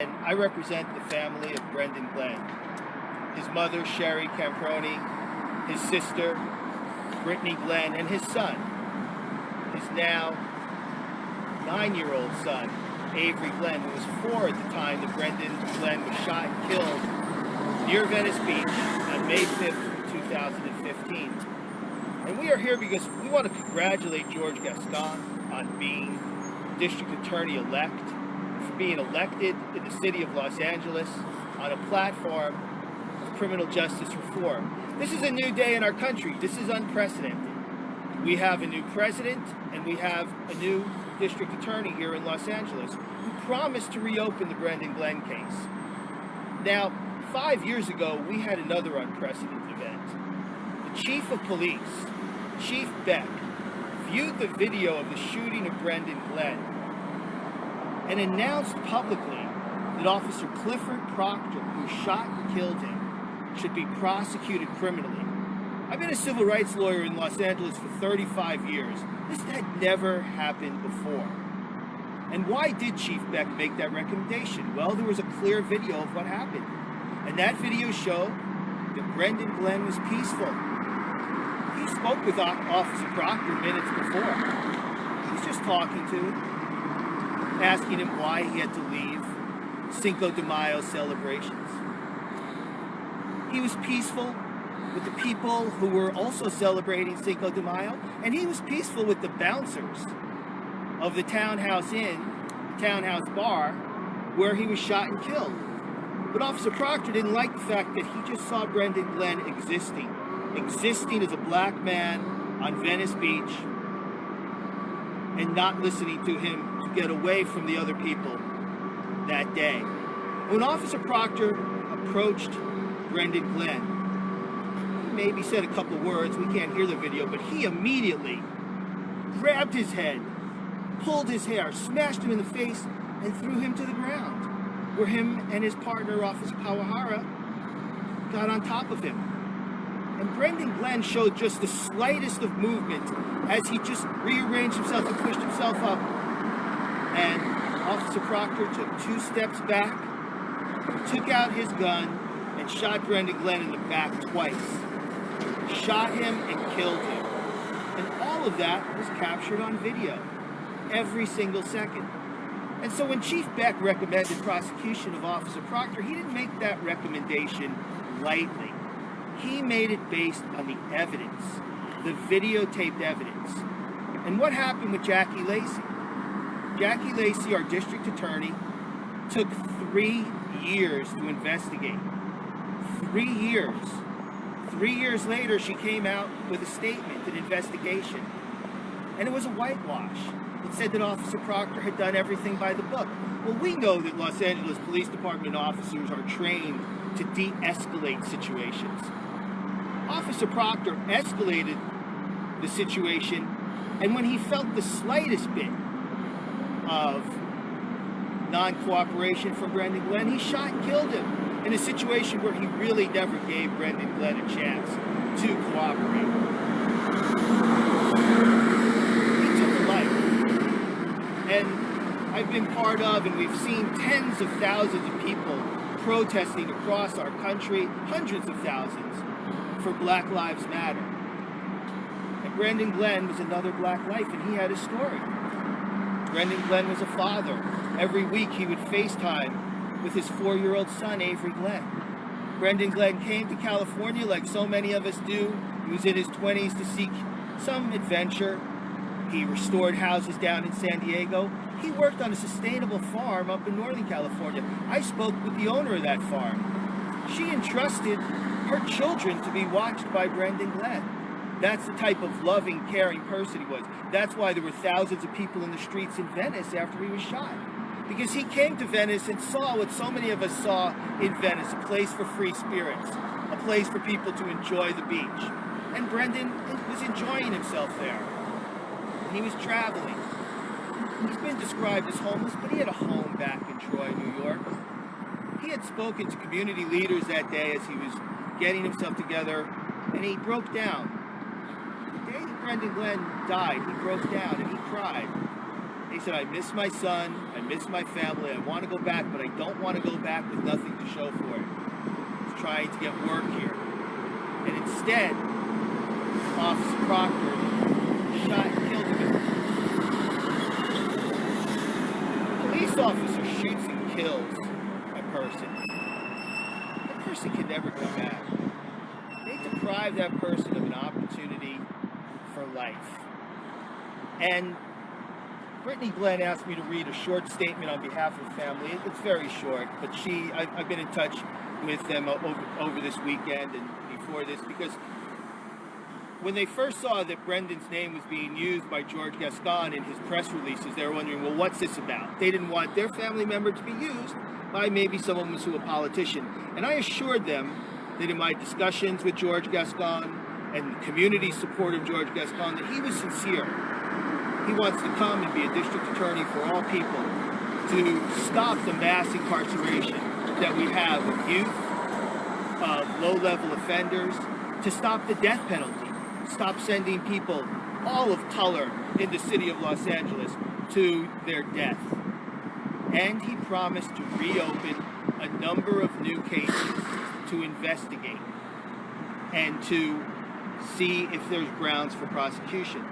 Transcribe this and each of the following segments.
And I represent the family of Brendon Glenn. His mother, Sherry Camproni, his sister, Brittany Glenn, and his son, his now 9-year-old son, Avery Glenn, who was 4 at the time that Brendon Glenn was shot and killed near Venice Beach on May 5th, 2015. And we are here because we want to congratulate George Gascon on being District Attorney-elect, for being elected in the city of Los Angeles on a platform of criminal justice reform. This is a new day in our country. This is unprecedented. We have a new president and we have a new district attorney here in Los Angeles who promised to reopen the Brendon Glenn case. Now, 5 years ago, we had another unprecedented event. The chief of police, Chief Beck, viewed the video of the shooting of Brendon Glenn and announced publicly that Officer Clifford Proctor, who shot and killed him, should be prosecuted criminally. I've been a civil rights lawyer in Los Angeles for 35 years. This had never happened before. And why did Chief Beck make that recommendation? Well, there was a clear video of what happened. And that video showed that Brendon Glenn was peaceful. He spoke with Officer Proctor minutes before. He's just talking to him, asking him why he had to leave Cinco de Mayo celebrations. He was peaceful with the people who were also celebrating Cinco de Mayo, and he was peaceful with the bouncers of the Townhouse Inn, Townhouse Bar, where he was shot and killed. But Officer Proctor didn't like the fact that he just saw Brendon Glenn existing as a black man on Venice Beach and not listening to him to get away from the other people that day. When Officer Proctor approached Brendon Glenn, he maybe said a couple words, we can't hear the video, but he immediately grabbed his head, pulled his hair, smashed him in the face, and threw him to the ground, where him and his partner, Officer Kawahara, got on top of him. And Brendon Glenn showed just the slightest of movement as he just rearranged himself and pushed himself up. And Officer Proctor took 2 steps back, took out his gun, and shot Brendon Glenn in the back twice. Shot him and killed him. And all of that was captured on video, every single second. And so when Chief Beck recommended prosecution of Officer Proctor, he didn't make that recommendation lightly. He made it based on the evidence, the videotaped evidence. And what happened with Jackie Lacey? Jackie Lacey, our district attorney, took 3 years to investigate. 3 years. 3 years later, she came out with a statement, an investigation. And it was a whitewash. It said that Officer Proctor had done everything by the book. Well, we know that Los Angeles Police Department officers are trained to de-escalate situations. Officer Proctor escalated the situation, and when he felt the slightest bit of non-cooperation from Brendon Glenn, he shot and killed him in a situation where he really never gave Brendon Glenn a chance to cooperate. He took a life. And I've been part of, and we've seen tens of thousands of people protesting across our country, hundreds of thousands, for Black Lives Matter. And Brendon Glenn was another black life, and he had a story. Brendon Glenn was a father. Every week he would FaceTime with his 4-year-old son, Avery Glenn. Brendon Glenn came to California like so many of us do. He was in his 20s to seek some adventure. He restored houses down in San Diego. He worked on a sustainable farm up in Northern California. I spoke with the owner of that farm. She entrusted her children to be watched by Brendon Glenn. That's the type of loving, caring person he was. That's why there were thousands of people in the streets in Venice after he was shot. Because he came to Venice and saw what so many of us saw in Venice, a place for free spirits, a place for people to enjoy the beach. And Brendon was enjoying himself there. And he was traveling. He's been described as homeless, but he had a home back in Troy, New York. He had spoken to community leaders that day as he was getting himself together, and he broke down. The day that Brendon Glenn died, he broke down and he cried. He said, I miss my son, I miss my family, I want to go back, but I don't want to go back with nothing to show for it. He's trying to get work here. And instead, Officer Proctor shot and killed him. A police officer shoots and kills a person. That person can never come back. They deprive that person of an opportunity for life. And Brendon Glenn asked me to read a short statement on behalf of the family. It's very short, but I've been in touch with them over this weekend and before this, because when they first saw that Brendon's name was being used by George Gascon in his press releases, they were wondering, well, what's this about? They didn't want their family member to be used by maybe someone who's a politician. And I assured them that in my discussions with George Gascon and the community support of George Gascon, that he was sincere. He wants to come and be a district attorney for all people to stop the mass incarceration that we have of youth, of low-level offenders, to stop the death penalty, stop sending people, all of color, in the city of Los Angeles to their death. And he promised to reopen a number of new cases to investigate and to see if there's grounds for prosecution.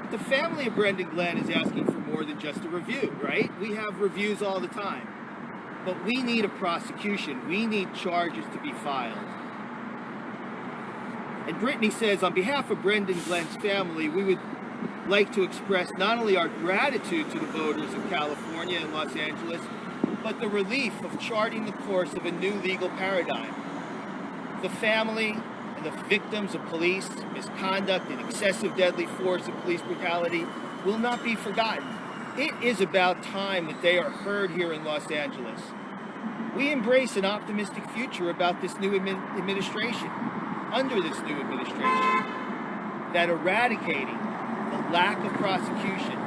The family of Brendon Glenn is asking for more than just a review, right? We have reviews all the time. But we need a prosecution. We need charges to be filed. And Brittany says, on behalf of Brendon Glenn's family, we would like to express not only our gratitude to the voters of California and Los Angeles, but the relief of charting the course of a new legal paradigm. The family and the victims of police misconduct and excessive deadly force and police brutality will not be forgotten. It is about time that they are heard here in Los Angeles. We embrace an optimistic future about this new administration, under this new administration, that eradicating the lack of prosecution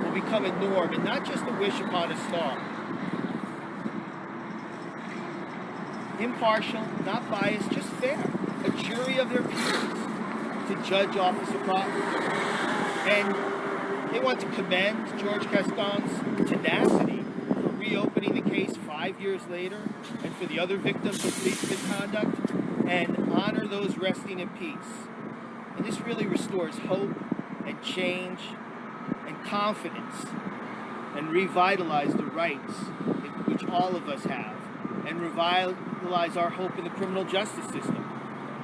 will become a norm and not just a wish upon a star. Impartial, not biased, just fair. A jury of their peers to judge Officer Proctor. And they want to commend George Gascon's tenacity for reopening the case 5 years later, and for the other victims of police misconduct, and honor those resting in peace. And this really restores hope and change and confidence, and revitalize the rights which all of us have, and revitalize our hope in the criminal justice system.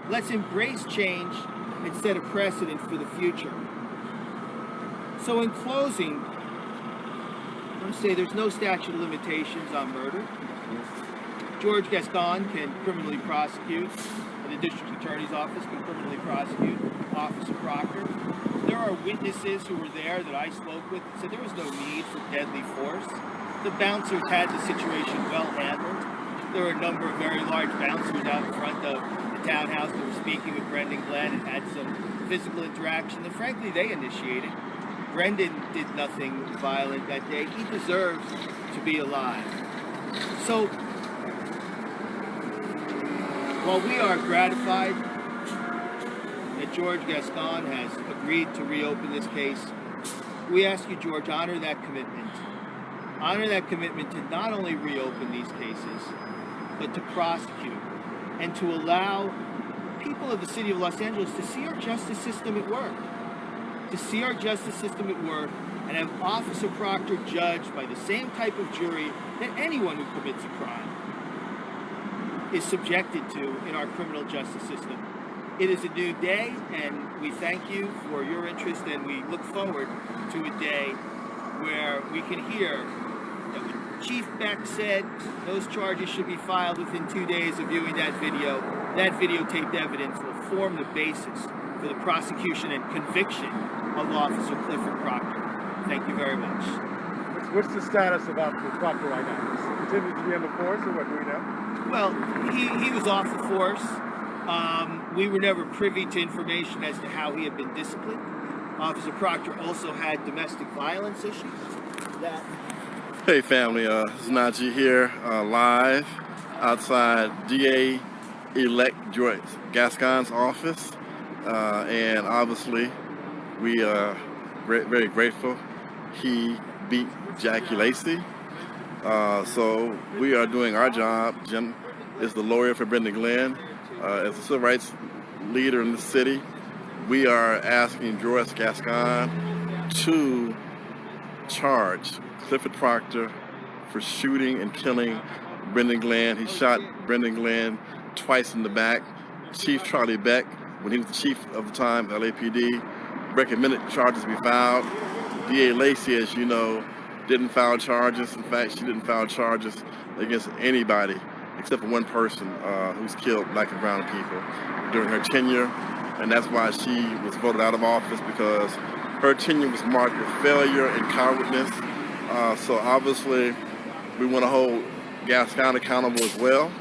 Let's embrace change and set a precedent for the future. So in closing, I want to say there's no statute of limitations on murder. George Gascon can criminally prosecute, and the district attorney's office can criminally prosecute Officer Proctor. There are witnesses who were there that I spoke with that said there was no need for deadly force. The bouncers had the situation well handled. There were a number of very large bouncers out in front of the townhouse that were speaking with Brendon Glenn and had some physical interaction that frankly they initiated. Brendon did nothing violent that day. He deserves to be alive. So, while we are gratified that George Gascon has agreed to reopen this case, we ask you, George, honor that commitment. Honor that commitment to not only reopen these cases, but to prosecute and to allow people of the city of Los Angeles to see our justice system at work. To see our justice system at work and have Officer Proctor judged by the same type of jury that anyone who commits a crime is subjected to in our criminal justice system. It is a new day, and we thank you for your interest, and we look forward to a day where we can hear that when Chief Beck said those charges should be filed within 2 days of viewing that video, that videotaped evidence will form the basis for the prosecution and conviction of Officer Clifford Proctor. Thank you very much. What's the status of Officer Proctor right now? Does he continue to be on the force, or what do we know? Well, he was off the force. We were never privy to information as to how he had been disciplined. Officer Proctor also had domestic violence issues. Hey family, it's Najee here, live outside DA-elect George Gascon's office. And obviously we are very grateful he beat Jackie Lacey. So we are doing our job. Jim is the lawyer for Brendon Glenn. As a civil rights leader in the city, we are asking George Gascon to charge Clifford Proctor for shooting and killing Brendon Glenn. He shot Brendon Glenn twice in the back. Chief Beck, when he was the chief of the time, LAPD, recommended charges be filed. DA Lacey, as you know, didn't file charges. In fact, she didn't file charges against anybody except for one person who's killed black and brown people during her tenure. And that's why she was voted out of office, because her tenure was marked with failure and cowardness. So obviously, we want to hold Gascon accountable as well.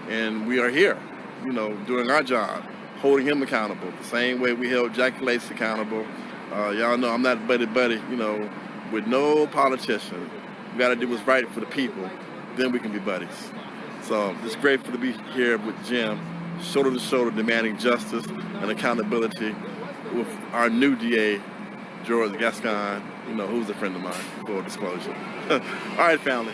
And we are here, doing our job, holding him accountable, the same way we held Jackie Lacey accountable. Y'all know I'm not buddy, with no politician. We got to do what's right for the people, then we can be buddies. So it's grateful to be here with Jim, shoulder to shoulder, demanding justice and accountability with our new DA, George Gascon, who's a friend of mine, full disclosure. All right, family.